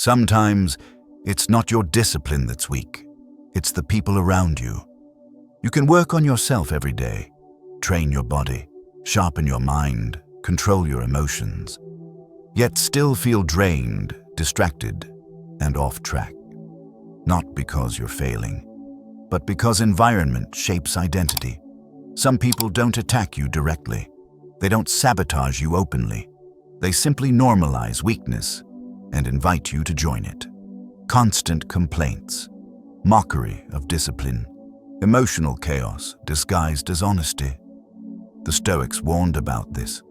Sometimes it's not your discipline that's weak, it's the people around you. You can work on yourself every day, train your body, sharpen your mind, control your emotions, yet still feel drained, distracted, and off track. Not because you're failing, but because environment shapes identity. Some people don't attack you directly. They don't sabotage you openly. They simply normalize weakness and invite you to join it. Constant complaints, mockery of discipline, emotional chaos disguised as honesty. The Stoics warned about this.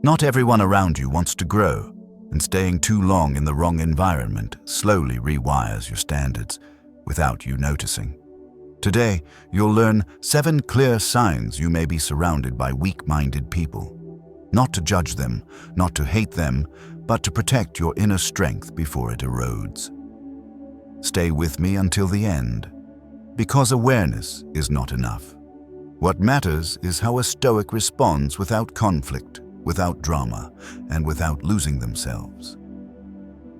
Not everyone around you wants to grow, and staying too long in the wrong environment slowly rewires your standards without you noticing. Today, you'll learn 7 clear signs you may be surrounded by weak-minded people. Not to judge them, not to hate them, but to protect your inner strength before it erodes. Stay with me until the end, because awareness is not enough. What matters is how a Stoic responds without conflict, without drama, and without losing themselves.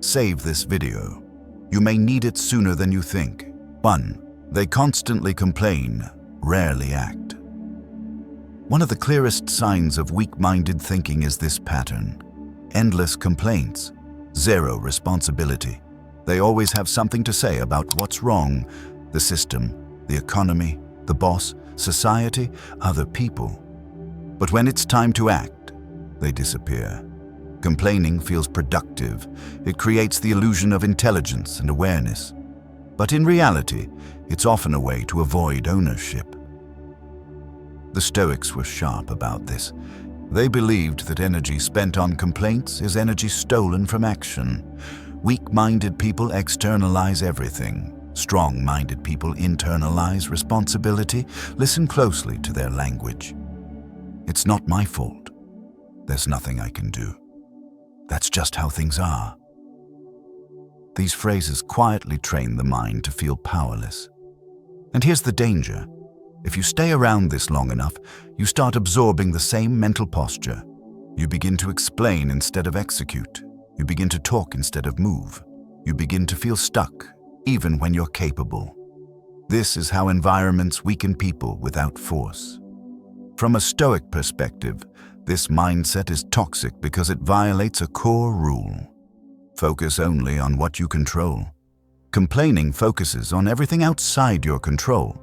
Save this video. You may need it sooner than you think. 1. They constantly complain, rarely act. One of the clearest signs of weak-minded thinking is this pattern. Endless complaints, zero responsibility. They always have something to say about what's wrong, the system, the economy, the boss, society, other people. But when it's time to act, they disappear. Complaining feels productive. It creates the illusion of intelligence and awareness. But in reality, it's often a way to avoid ownership. The Stoics were sharp about this. They believed that energy spent on complaints is energy stolen from action. Weak-minded people externalize everything. Strong-minded people internalize responsibility. Listen closely to their language. It's not my fault. There's nothing I can do. That's just how things are. These phrases quietly train the mind to feel powerless. And here's the danger. If you stay around this long enough, you start absorbing the same mental posture. You begin to explain instead of execute. You begin to talk instead of move. You begin to feel stuck, even when you're capable. This is how environments weaken people without force. From a Stoic perspective, this mindset is toxic because it violates a core rule. Focus only on what you control. Complaining focuses on everything outside your control.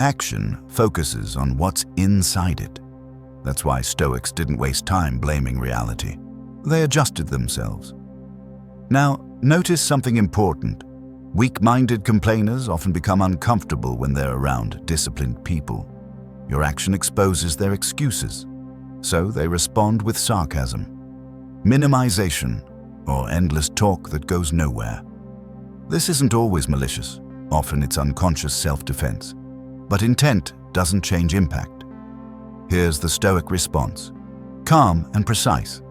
Action focuses on what's inside it. That's why Stoics didn't waste time blaming reality. They adjusted themselves. Now, notice something important. Weak-minded complainers often become uncomfortable when they're around disciplined people. Your action exposes their excuses, so they respond with sarcasm, minimization, or endless talk that goes nowhere. This isn't always malicious. Often it's unconscious self-defense. But intent doesn't change impact. Here's the Stoic response. Calm and precise.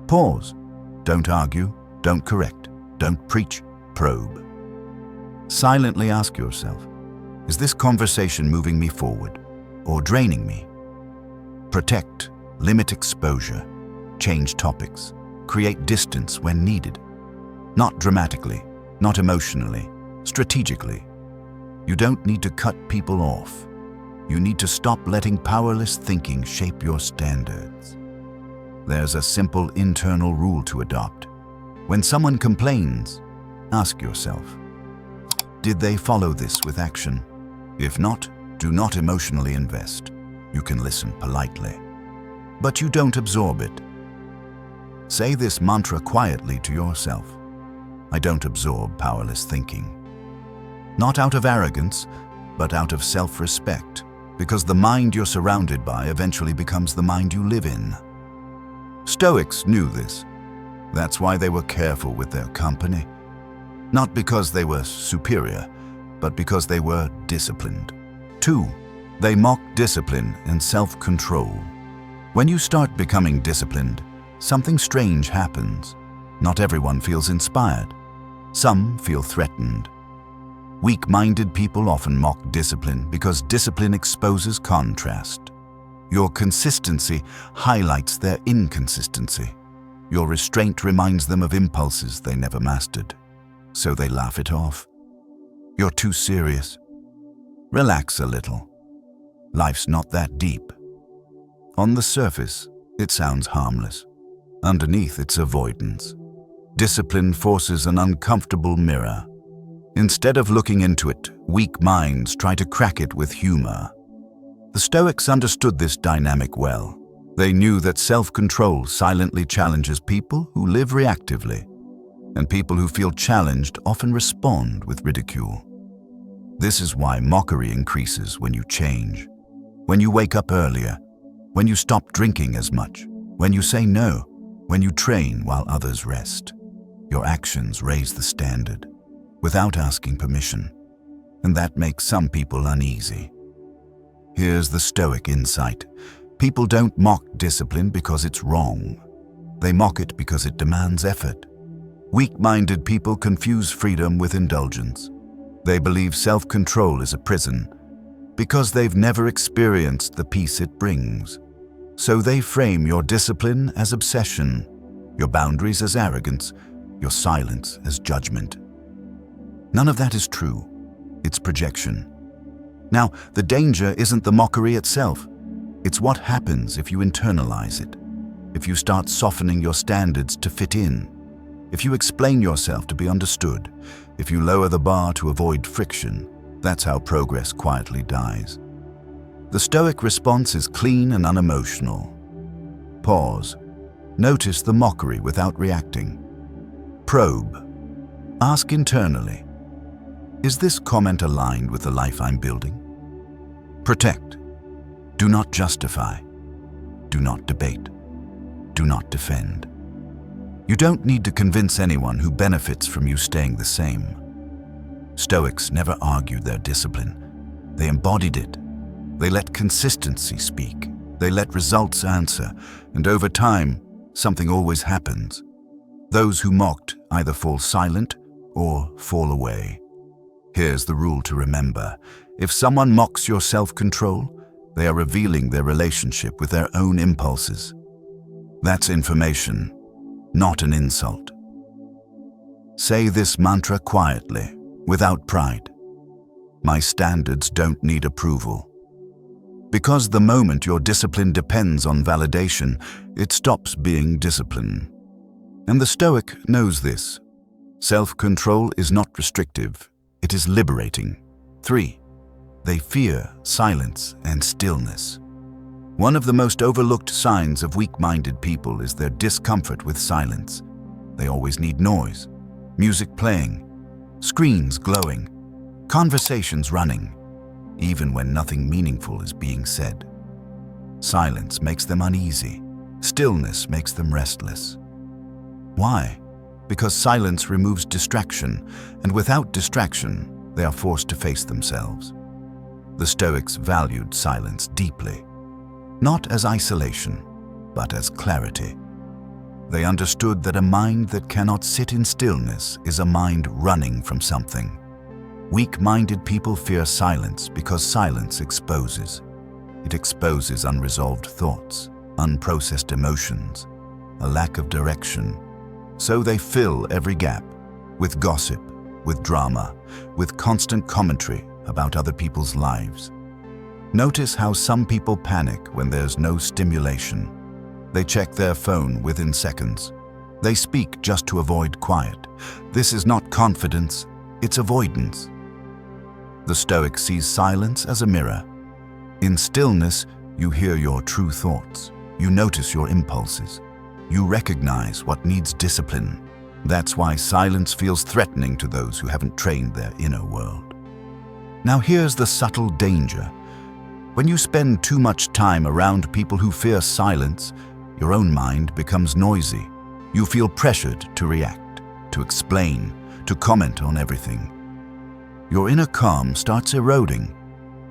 Pause. Don't argue. Don't correct. Don't preach. Probe. Silently ask yourself, is this conversation moving me forward or draining me? Protect. Limit exposure. Change topics. Create distance when needed. Not dramatically, not emotionally, strategically. You don't need to cut people off. You need to stop letting powerless thinking shape your standards. There's a simple internal rule to adopt. When someone complains, ask yourself, did they follow this with action? If not, do not emotionally invest. You can listen politely, but you don't absorb it. Say this mantra quietly to yourself. I don't absorb powerless thinking. Not out of arrogance, but out of self-respect, because the mind you're surrounded by eventually becomes the mind you live in. Stoics knew this. That's why they were careful with their company. Not because they were superior, but because they were disciplined. 2. They mocked discipline and self-control. When you start becoming disciplined, something strange happens. Not everyone feels inspired. Some feel threatened. Weak-minded people often mock discipline because discipline exposes contrast. Your consistency highlights their inconsistency. Your restraint reminds them of impulses they never mastered. so they laugh it off. You're too serious. Relax a little. Life's not that deep. On the surface, it sounds harmless. Underneath, it's avoidance. Discipline forces an uncomfortable mirror. Instead of looking into it, weak minds try to crack it with humor. The Stoics understood this dynamic well. They knew that self-control silently challenges people who live reactively, and people who feel challenged often respond with ridicule. This is why mockery increases when you change, when you wake up earlier, when you stop drinking as much, when you say no, when you train while others rest. Your actions raise the standard without asking permission, and that makes some people uneasy. Here's the Stoic insight. People don't mock discipline because it's wrong. They mock it because it demands effort. Weak-minded people confuse freedom with indulgence. They believe self-control is a prison because they've never experienced the peace it brings. So they frame your discipline as obsession, your boundaries as arrogance, your silence as judgment. None of that is true. It's projection. Now, the danger isn't the mockery itself. It's what happens if you internalize it, if you start softening your standards to fit in, if you explain yourself to be understood, if you lower the bar to avoid friction. That's how progress quietly dies. The Stoic response is clean and unemotional. Pause. Notice the mockery without reacting. Probe. Ask internally, is this comment aligned with the life I'm building? Protect. Do not justify. Do not debate. Do not defend. You don't need to convince anyone who benefits from you staying the same. Stoics never argued their discipline. They embodied it. They let consistency speak. They let results answer. And over time, something always happens. Those who mocked either fall silent or fall away. Here's the rule to remember. If someone mocks your self-control, they are revealing their relationship with their own impulses. That's information, not an insult. Say this mantra quietly, without pride. My standards don't need approval. Because the moment your discipline depends on validation, it stops being discipline. And the Stoic knows this. Self-control is not restrictive, it is liberating. 3. They fear silence and stillness. One of the most overlooked signs of weak-minded people is their discomfort with silence. They always need noise, music playing, screens glowing, conversations running, even when nothing meaningful is being said. Silence makes them uneasy. Stillness makes them restless. Why? Because silence removes distraction, and without distraction, they are forced to face themselves. The Stoics valued silence deeply, not as isolation, but as clarity. They understood that a mind that cannot sit in stillness is a mind running from something. Weak-minded people fear silence because silence exposes. It exposes unresolved thoughts, unprocessed emotions, a lack of direction. So they fill every gap with gossip, with drama, with constant commentary about other people's lives. Notice how some people panic when there's no stimulation. They check their phone within seconds. They speak just to avoid quiet. This is not confidence, it's avoidance. The Stoic sees silence as a mirror. In stillness, you hear your true thoughts. You notice your impulses. You recognize what needs discipline. That's why silence feels threatening to those who haven't trained their inner world. Now here's the subtle danger. When you spend too much time around people who fear silence, your own mind becomes noisy. You feel pressured to react, to explain, to comment on everything. Your inner calm starts eroding,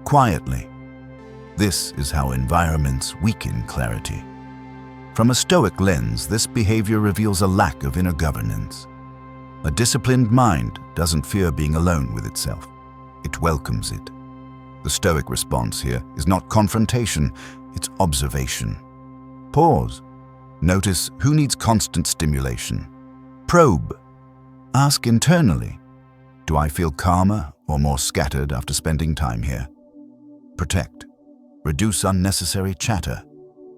quietly. This is how environments weaken clarity. From a Stoic lens, this behavior reveals a lack of inner governance. A disciplined mind doesn't fear being alone with itself. It welcomes it. The Stoic response here is not confrontation, it's observation. Pause. Notice who needs constant stimulation. Probe. Ask internally, do I feel calmer or more scattered after spending time here? Protect. Reduce unnecessary chatter.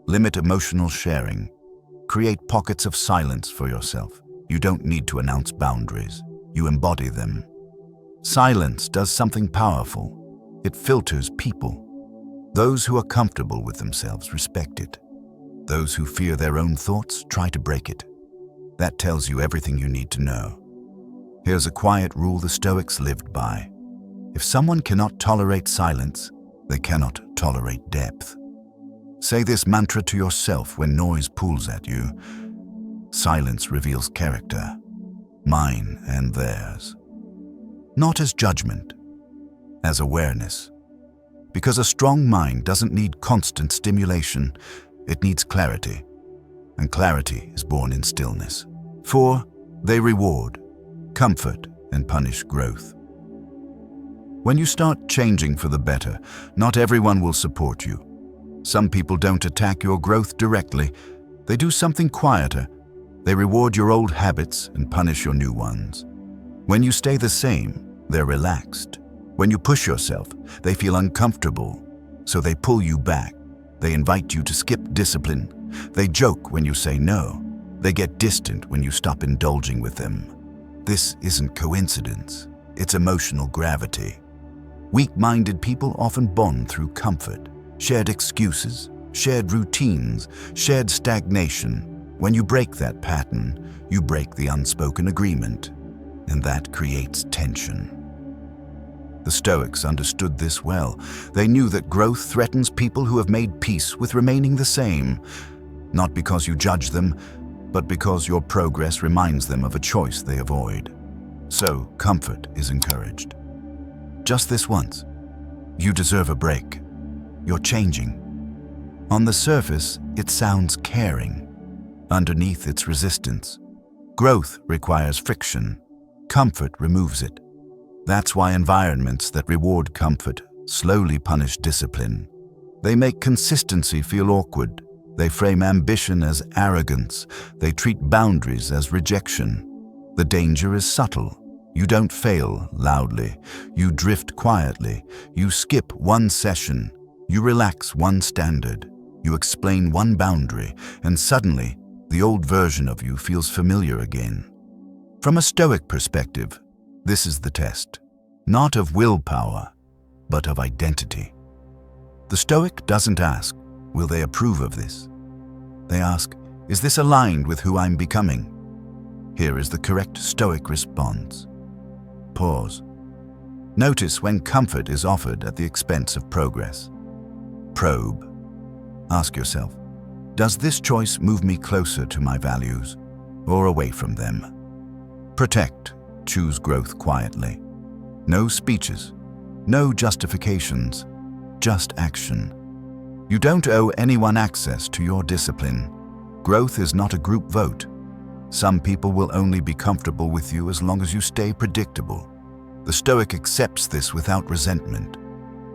Limit emotional sharing. Create pockets of silence for yourself. You don't need to announce boundaries. You embody them. Silence does something powerful. It filters people. Those who are comfortable with themselves respect it. Those who fear their own thoughts try to break it. That tells you everything you need to know. Here's a quiet rule the Stoics lived by. If someone cannot tolerate silence, they cannot tolerate depth. Say this mantra to yourself when noise pulls at you. Silence reveals character, mine and theirs. Not as judgment, as awareness. Because a strong mind doesn't need constant stimulation, it needs clarity. And clarity is born in stillness. 4. They reward, comfort, and punish growth. When you start changing for the better, not everyone will support you. Some people don't attack your growth directly. They do something quieter. They reward your old habits and punish your new ones. When you stay the same, they're relaxed. When you push yourself, they feel uncomfortable, so they pull you back. They invite you to skip discipline. They joke when you say no. They get distant when you stop indulging with them. This isn't coincidence. It's emotional gravity. Weak-minded people often bond through comfort, shared excuses, shared routines, shared stagnation. When you break that pattern, you break the unspoken agreement, and that creates tension. The Stoics understood this well. They knew that growth threatens people who have made peace with remaining the same, not because you judge them, but because your progress reminds them of a choice they avoid. So, comfort is encouraged. Just this once. You deserve a break. You're changing. On the surface, it sounds caring. Underneath, it's resistance. Growth requires friction. Comfort removes it. That's why environments that reward comfort slowly punish discipline. They make consistency feel awkward. They frame ambition as arrogance. They treat boundaries as rejection. The danger is subtle. You don't fail loudly. You drift quietly. You skip one session. You relax one standard. You explain one boundary, and suddenly, the old version of you feels familiar again. From a Stoic perspective, this is the test, not of willpower, but of identity. The Stoic doesn't ask, will they approve of this? They ask, is this aligned with who I'm becoming? Here is the correct Stoic response. Pause. Notice when comfort is offered at the expense of progress. Probe. Ask yourself, does this choice move me closer to my values or away from them? Protect. Choose growth quietly. No speeches, no justifications, just action. You don't owe anyone access to your discipline. Growth is not a group vote. Some people will only be comfortable with you as long as you stay predictable. The Stoic accepts this without resentment.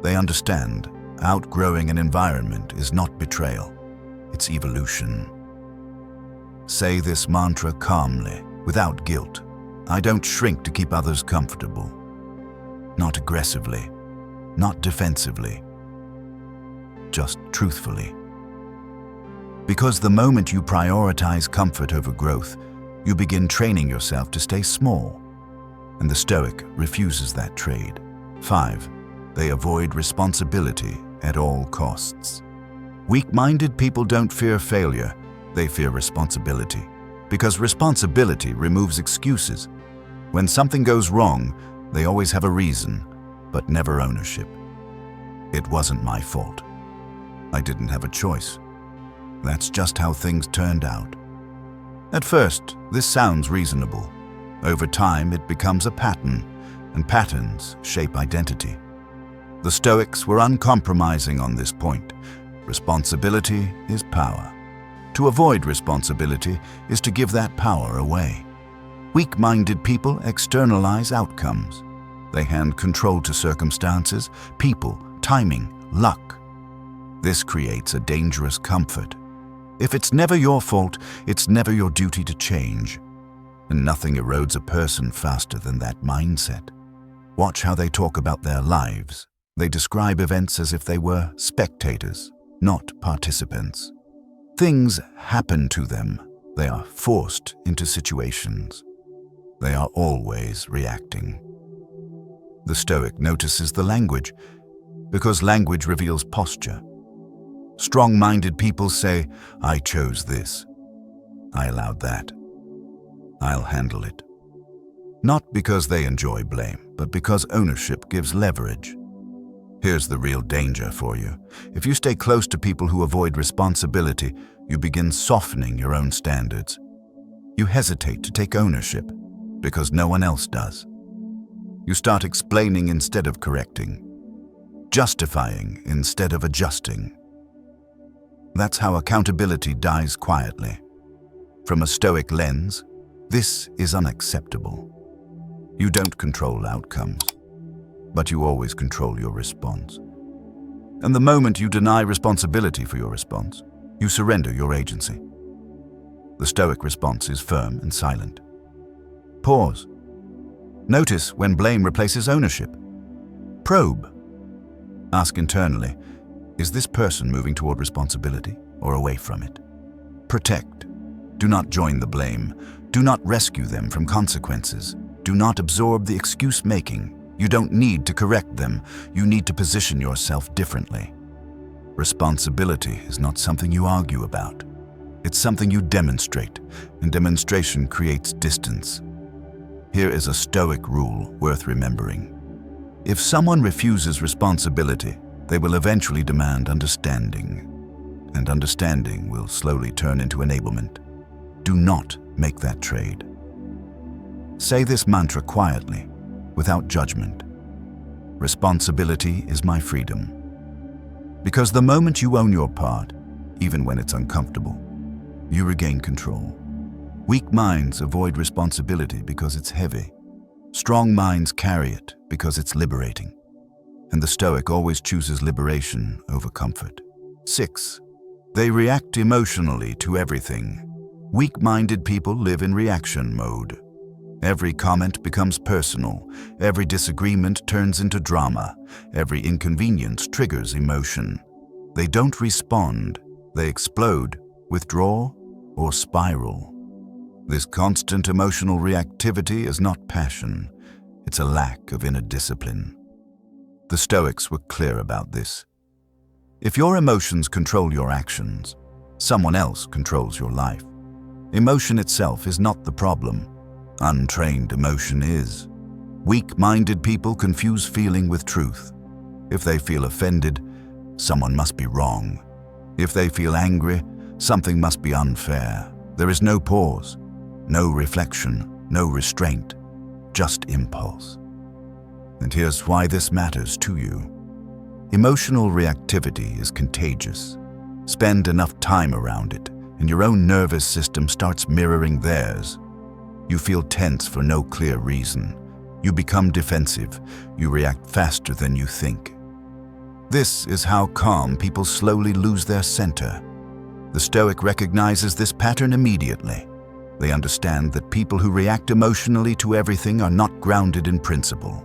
They understand outgrowing an environment is not betrayal, it's evolution. Say this mantra calmly, without guilt. I don't shrink to keep others comfortable. Not aggressively, not defensively, just truthfully. Because the moment you prioritize comfort over growth, you begin training yourself to stay small, and the Stoic refuses that trade. 5. They avoid responsibility at all costs. Weak-minded people don't fear failure, they fear responsibility. Because responsibility removes excuses. When something goes wrong, they always have a reason, but never ownership. It wasn't my fault. I didn't have a choice. That's just how things turned out. At first, this sounds reasonable. Over time, it becomes a pattern, and patterns shape identity. The Stoics were uncompromising on this point. Responsibility is power. To avoid responsibility is to give that power away. Weak-minded people externalize outcomes. They hand control to circumstances, people, timing, luck. This creates a dangerous comfort. If it's never your fault, it's never your duty to change. And nothing erodes a person faster than that mindset. Watch how they talk about their lives. They describe events as if they were spectators, not participants. Things happen to them. They are forced into situations. They are always reacting. The Stoic notices the language, because language reveals posture. Strong-minded people say, "I chose this. I allowed that. I'll handle it." Not because they enjoy blame, but because ownership gives leverage. Here's the real danger for you. If you stay close to people who avoid responsibility, you begin softening your own standards. You hesitate to take ownership because no one else does. You start explaining instead of correcting, justifying instead of adjusting. That's how accountability dies quietly. From a Stoic lens, this is unacceptable. You don't control outcomes, but you always control your response. And the moment you deny responsibility for your response, you surrender your agency. The Stoic response is firm and silent. Pause. Notice when blame replaces ownership. Probe. Ask internally, is this person moving toward responsibility or away from it? Protect. Do not join the blame. Do not rescue them from consequences. Do not absorb the excuse-making. You don't need to correct them. You need to position yourself differently. Responsibility is not something you argue about. It's something you demonstrate, and demonstration creates distance. Here is a Stoic rule worth remembering. If someone refuses responsibility, they will eventually demand understanding, and understanding will slowly turn into enablement. Do not make that trade. Say this mantra quietly, without judgment. Responsibility is my freedom. Because the moment you own your part, even when it's uncomfortable, you regain control. Weak minds avoid responsibility because it's heavy. Strong minds carry it because it's liberating. And the Stoic always chooses liberation over comfort. 6. They react emotionally to everything. Weak-minded people live in reaction mode. Every comment becomes personal. Every disagreement turns into drama. Every inconvenience triggers emotion. They don't respond. They explode, withdraw, or spiral. This constant emotional reactivity is not passion. It's a lack of inner discipline. The Stoics were clear about this. If your emotions control your actions, someone else controls your life. Emotion itself is not the problem. Untrained emotion is. Weak-minded people confuse feeling with truth. If they feel offended, someone must be wrong. If they feel angry, something must be unfair. There is no pause, no reflection, no restraint, just impulse. And here's why this matters to you. Emotional reactivity is contagious. Spend enough time around it, and your own nervous system starts mirroring theirs. You feel tense for no clear reason. You become defensive. You react faster than you think. This is how calm people slowly lose their center. The Stoic recognizes this pattern immediately. They understand that people who react emotionally to everything are not grounded in principle.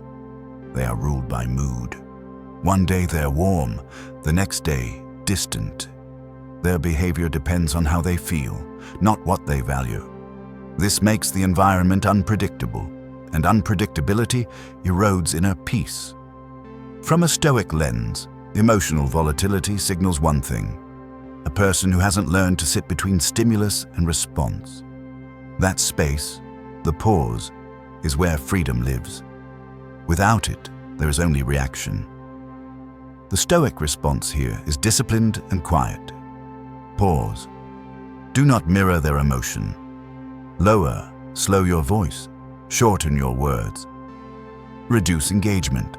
They are ruled by mood. One day they're warm, the next day distant. Their behavior depends on how they feel, not what they value. This makes the environment unpredictable, and unpredictability erodes inner peace. From a Stoic lens, emotional volatility signals one thing: a person who hasn't learned to sit between stimulus and response. That space, the pause, is where freedom lives. Without it, there is only reaction. The Stoic response here is disciplined and quiet. Pause. Do not mirror their emotion. Lower, slow your voice. Shorten your words. Reduce engagement.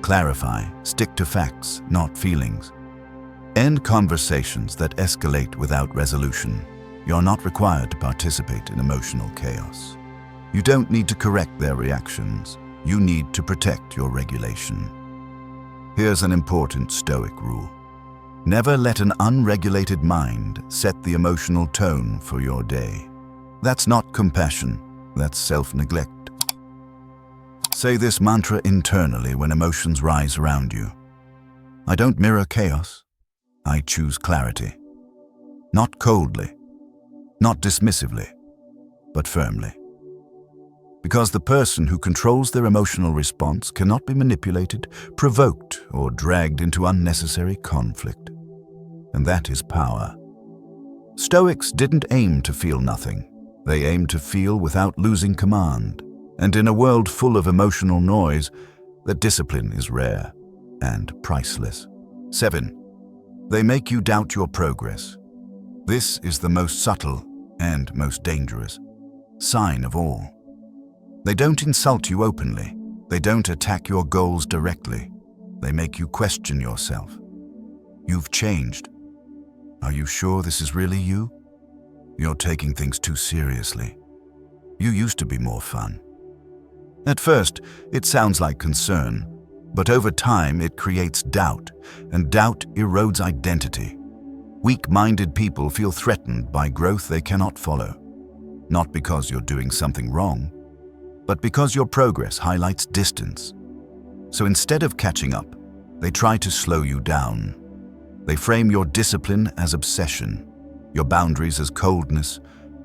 Clarify, stick to facts, not feelings. End conversations that escalate without resolution. You're not required to participate in emotional chaos. You don't need to correct their reactions. You need to protect your regulation. Here's an important Stoic rule. Never let an unregulated mind set the emotional tone for your day. That's not compassion, that's self-neglect. Say this mantra internally when emotions rise around you. I don't mirror chaos, I choose clarity. Not coldly, not dismissively, but firmly. Because the person who controls their emotional response cannot be manipulated, provoked, or dragged into unnecessary conflict. And that is power. Stoics didn't aim to feel nothing. They aimed to feel without losing command. And in a world full of emotional noise, that discipline is rare and priceless. 7. They make you doubt your progress. This is the most subtle and most dangerous sign of all. They don't insult you openly. They don't attack your goals directly. They make you question yourself. You've changed. Are you sure this is really you? You're taking things too seriously. You used to be more fun. At first, it sounds like concern, but over time it creates doubt, and doubt erodes identity. Weak-minded people feel threatened by growth they cannot follow, not because you're doing something wrong, but because your progress highlights distance. So instead of catching up, they try to slow you down. They frame your discipline as obsession, your boundaries as coldness,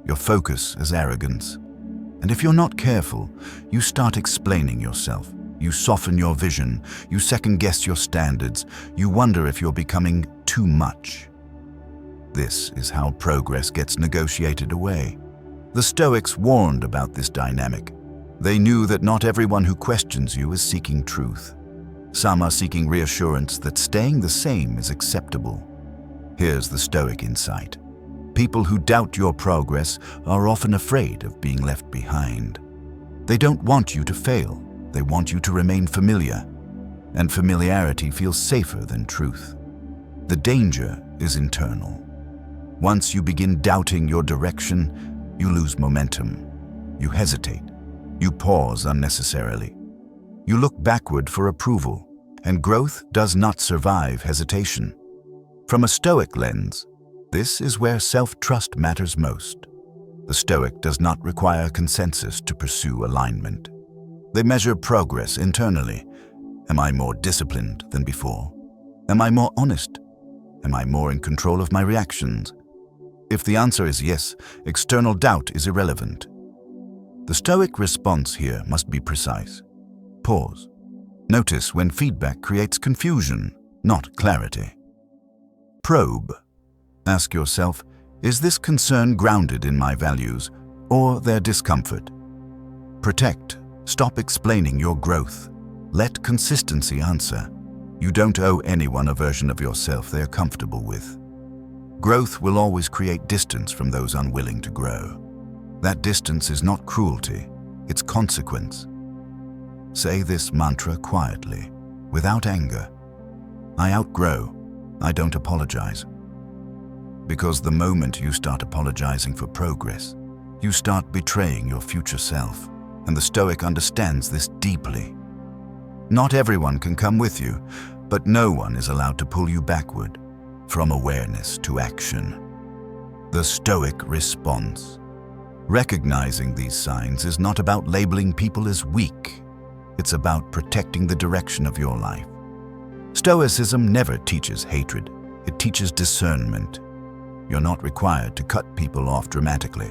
your focus as arrogance. And if you're not careful, you start explaining yourself. You soften your vision, you second-guess your standards, you wonder if you're becoming too much. This is how progress gets negotiated away. The Stoics warned about this dynamic. They knew that not everyone who questions you is seeking truth. Some are seeking reassurance that staying the same is acceptable. Here's the Stoic insight. People who doubt your progress are often afraid of being left behind. They don't want you to fail. They want you to remain familiar. And familiarity feels safer than truth. The danger is internal. Once you begin doubting your direction, you lose momentum. You hesitate. You pause unnecessarily. You look backward for approval, and growth does not survive hesitation. From a Stoic lens, this is where self-trust matters most. The Stoic does not require consensus to pursue alignment. They measure progress internally. Am I more disciplined than before? Am I more honest? Am I more in control of my reactions? If the answer is yes, external doubt is irrelevant. The Stoic response here must be precise. Pause. Notice when feedback creates confusion, not clarity. Probe. Ask yourself, is this concern grounded in my values or their discomfort? Protect. Stop explaining your growth. Let consistency answer. You don't owe anyone a version of yourself they are comfortable with. Growth will always create distance from those unwilling to grow. That distance is not cruelty, it's consequence. Say this mantra quietly, without anger. I outgrow. I don't apologize. Because the moment you start apologizing for progress, you start betraying your future self, and the Stoic understands this deeply. Not everyone can come with you, but no one is allowed to pull you backward, from awareness to action. The Stoic response. Recognizing these signs is not about labeling people as weak. It's about protecting the direction of your life. Stoicism never teaches hatred. It teaches discernment. You're not required to cut people off dramatically.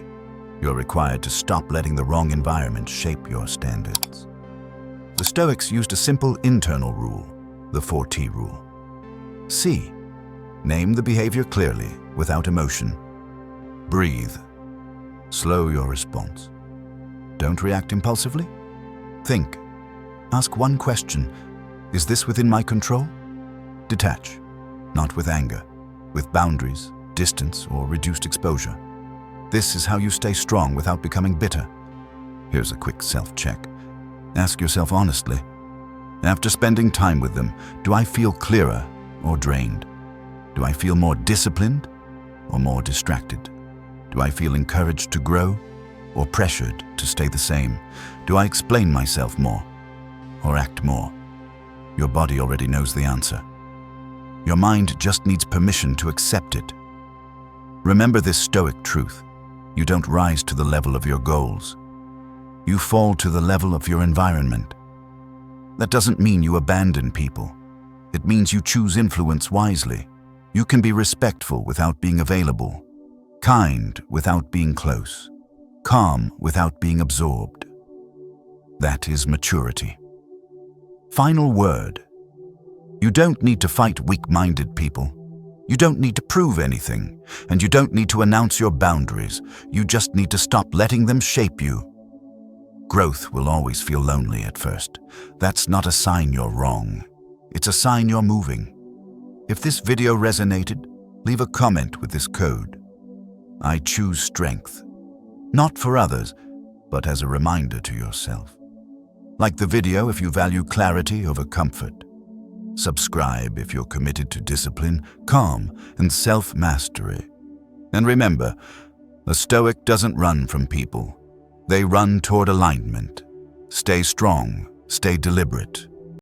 You're required to stop letting the wrong environment shape your standards. The Stoics used a simple internal rule, the 4T rule. C. Name the behavior clearly, without emotion. Breathe. Slow your response. Don't react impulsively. Think. Ask one question. Is this within my control? Detach. Not with anger, with boundaries, distance, or reduced exposure. This is how you stay strong without becoming bitter. Here's a quick self-check. Ask yourself honestly. After spending time with them, do I feel clearer or drained? Do I feel more disciplined or more distracted? Do I feel encouraged to grow or pressured to stay the same? Do I explain myself more or act more? Your body already knows the answer. Your mind just needs permission to accept it. Remember this Stoic truth. You don't rise to the level of your goals. You fall to the level of your environment. That doesn't mean you abandon people. It means you choose influence wisely. You can be respectful without being available, kind without being close, calm without being absorbed. That is maturity. Final word. You don't need to fight weak-minded people. You don't need to prove anything, and you don't need to announce your boundaries. You just need to stop letting them shape you. Growth will always feel lonely at first. That's not a sign you're wrong. It's a sign you're moving. If this video resonated, leave a comment with this code. I choose strength. Not for others, but as a reminder to yourself. Like the video if you value clarity over comfort. Subscribe if you're committed to discipline, calm, and self-mastery. And remember, a Stoic doesn't run from people. They run toward alignment. Stay strong, stay deliberate,